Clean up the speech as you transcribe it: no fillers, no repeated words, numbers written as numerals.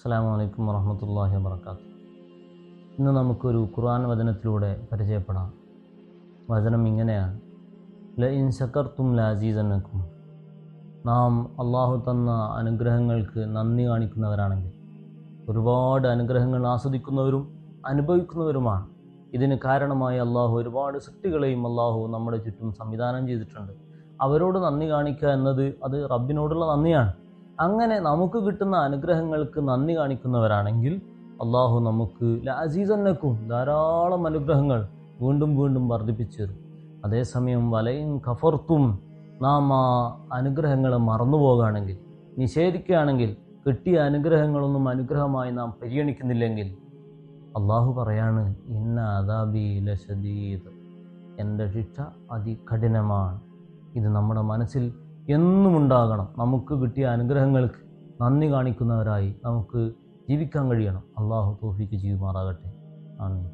അസ്സലാമു അലൈക്കും വറഹ്മത്തുള്ളാഹി വബറകാതുഹു. ഇന്ന് നമുക്കൊരു ഖുർആൻ വചനത്തിലൂടെ പരിചയപ്പെടാം. വചനം ഇങ്ങനെയാണ്: ലഇൻ ശകർതും ലഅസീസന്നകും. നാം അള്ളാഹു തന്ന അനുഗ്രഹങ്ങൾക്ക് നന്ദി കാണിക്കുന്നവരാണെങ്കിൽ, ഒരുപാട് അനുഗ്രഹങ്ങൾ ആസ്വദിക്കുന്നവരും അനുഭവിക്കുന്നവരുമാണ്. ഇതിന് കാരണമായി അള്ളാഹു ഒരുപാട് സൃഷ്ടികളെയും അള്ളാഹു നമ്മുടെ ചുറ്റും സംവിധാനം ചെയ്തിട്ടുണ്ട്. അവരോട് നന്ദി കാണിക്കുക എന്നത് അത് റബ്ബിനോടുള്ള നന്ദിയാണ്. അങ്ങനെ നമുക്ക് കിട്ടുന്ന അനുഗ്രഹങ്ങൾക്ക് നന്ദി കാണിക്കുന്നവരാണെങ്കിൽ അള്ളാഹു നമുക്ക് ലഅസീസന്നകും ധാരാളം അനുഗ്രഹങ്ങൾ വീണ്ടും വീണ്ടും വർദ്ധിപ്പിച്ചു തരും. അതേസമയം വലയിൻ കഫർത്തും, നാം ആ അനുഗ്രഹങ്ങളെ മറന്നുപോകുകയാണെങ്കിൽ, നിഷേധിക്കുകയാണെങ്കിൽ, കിട്ടിയ അനുഗ്രഹങ്ങളൊന്നും അനുഗ്രഹമായി നാം പരിഗണിക്കുന്നില്ലെങ്കിൽ അള്ളാഹു പറയാണ്, ഇന്ന അദാബി ലശദീദ്, എൻ്റെ ശിക്ഷ അതികഠിനമാണ്. ഇത് നമ്മുടെ മനസ്സിൽ എന്നും ഉണ്ടാകണം. നമുക്ക് കിട്ടിയ അനുഗ്രഹങ്ങൾക്ക് നന്ദി കാണിക്കുന്നവരായി നമുക്ക് ജീവിക്കാൻ കഴിയണം. അള്ളാഹു തൗഫീഖ് ചെയ്യുമാറാകട്ടെ. ആമീൻ.